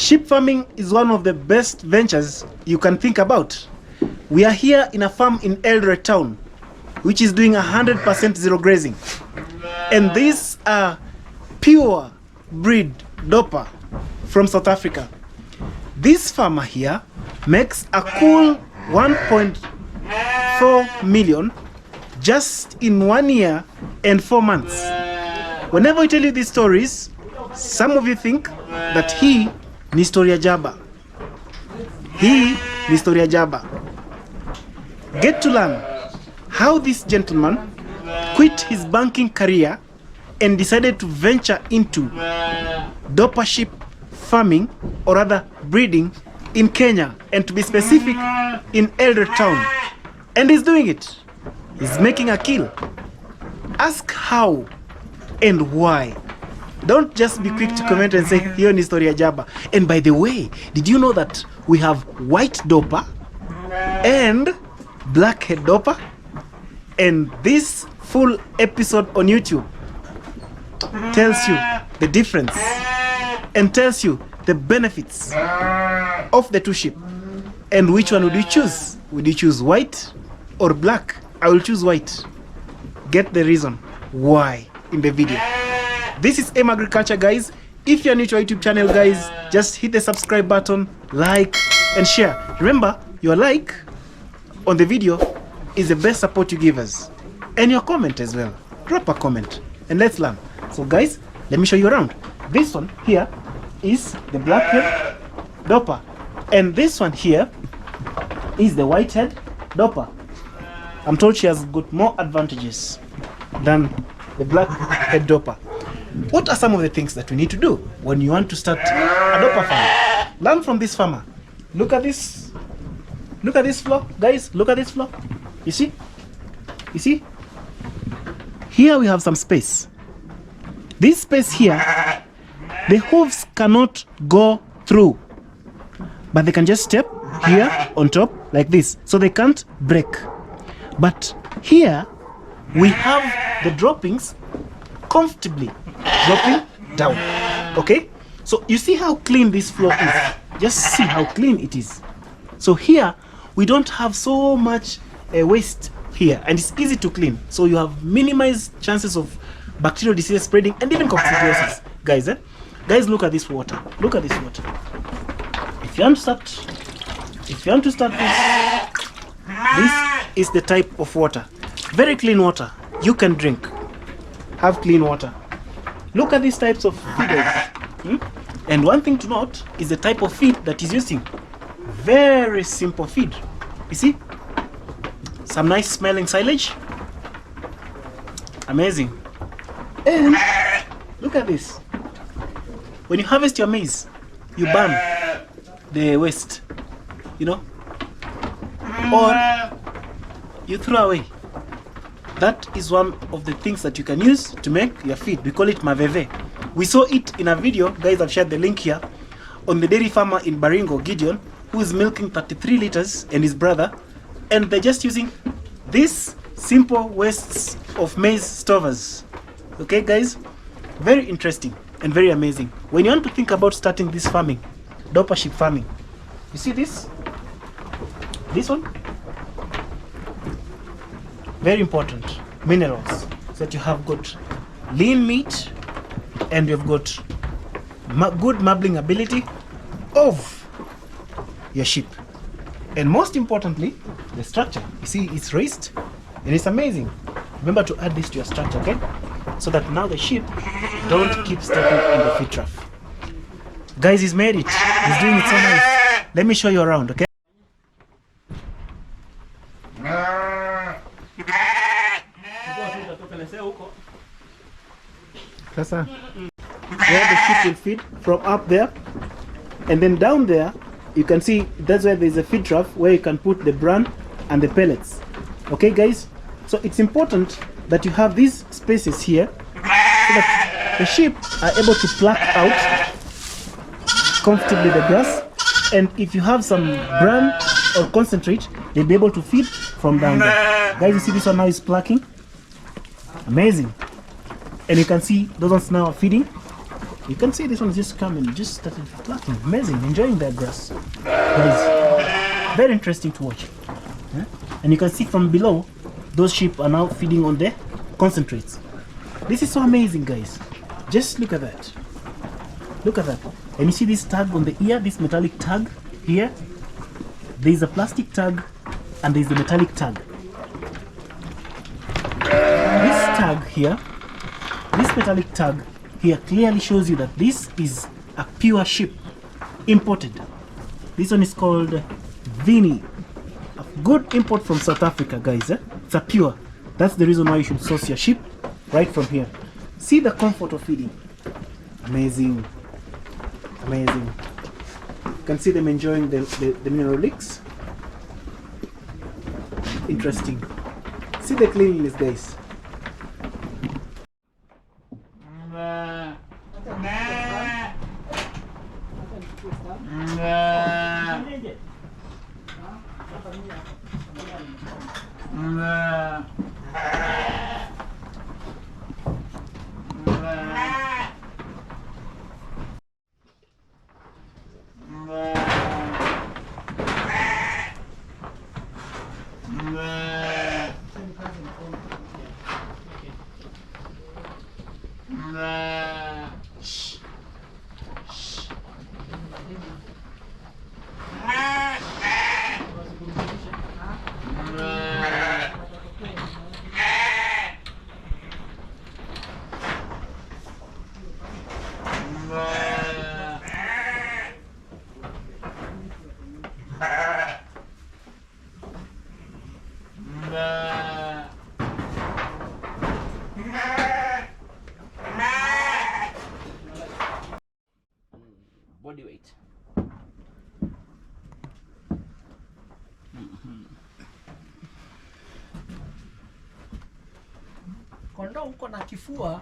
Sheep farming is one of the best ventures you can think about. We are here in a farm in Eldoret town, which is doing 100% zero grazing. And these are pure breed Dopper from South Africa. This farmer here makes a cool 1.4 million just in 1 year and 4 months. Whenever I tell you these stories, some of you think that he ni story jaba. He ni story jaba. Get to learn how this gentleman quit his banking career and decided to venture into Dopper sheep farming, or rather breeding, in Kenya, and to be specific, in Eldoret town. And he's doing it. He's making a kill. Ask how and why. Don't just be quick to comment and say, hiyo ni story ya jaba. And by the way, did you know that we have white Dopper and blackhead Dopper? And this full episode on YouTube tells you the difference and tells you the benefits of the two sheep. And which one would you choose? Would you choose white or black? I will choose white. Get the reason why in the video. This is M Agriculture, guys. If you're new to our YouTube channel, guys, just hit the subscribe button, like and share. Remember, your like on the video is the best support you give us, and your comment as well. Drop a comment and let's learn. So guys, let me show you around. This one here is the blackhead Dopper, and this one here is the whitehead Dopper. I'm told she has got more advantages than the blackhead Dopper. What are some of the things that we need to do when you want to start a Dopper farm? Learn from this farmer. Look at this. Look at this floor, guys. Look at this floor. You see? You see? Here we have some space. This space here, the hooves cannot go through, but they can just step here on top like this, so they can't break. But here we have the droppings comfortably dropping down. Okay, so you see how clean this floor is. Just see how clean it is. So here we don't have so much waste here, and it's easy to clean, so you have minimized chances of bacterial disease spreading and even coccidiosis. Guys, guys, look at this water. Look at this water. If you want to start this is the type of water. Very clean water. You can drink. Have clean water. Look at these types of feeders. And one thing to note is the type of feed that is using. Very simple feed. You see? Some nice smelling silage. Amazing. And look at this. When you harvest your maize, you burn the waste, you know, or you throw away. That is one of the things that you can use to make your feed. We call it maveve. We saw it in a video, guys. I've shared the link here, on the dairy farmer in Baringo, Gideon, who is milking 33 liters, and his brother, and they're just using these simple wastes of maize stovers. Okay, guys, very interesting and very amazing. When you want to think about starting this farming, Dopper sheep farming, you see this one, very important minerals, so that you have got lean meat and you've got good marbling ability of your sheep. And most importantly, the structure. You see, it's raised and it's amazing. Remember to add this to your structure, okay? So that now the sheep don't keep stepping in the feed trough. Guys, he's made it. He's doing it so nice. Let me show you around, okay? Where the sheep will feed from up there, and then down there you can see that's where there's a feed trough where you can put the bran and the pellets. Okay, guys, so it's important that you have these spaces here so that the sheep are able to pluck out comfortably the grass, and if you have some bran or concentrate, they'll be able to feed from down there. Guys, you see this one now is plucking. Amazing. And you can see those ones now are feeding. You can see this one is just coming, just started clucking. Amazing, enjoying that grass. Guys, very interesting to watch. Yeah? And you can see from below, those sheep are now feeding on the concentrates. This is so amazing, guys. Just look at that. Look at that. And you see this tag on the ear, this metallic tag here. There's a plastic tag and there's the metallic tag. This tag here, this metallic tag here clearly shows you that this is a pure sheep, imported. This one is called Vini. A good import from South Africa, guys. It's a pure. That's the reason why you should source your sheep right from here. See the comfort of feeding. Amazing. Amazing. You can see them enjoying the mineral licks. Interesting. See the cleanliness, guys. Body weight. Kondoo uko na kifua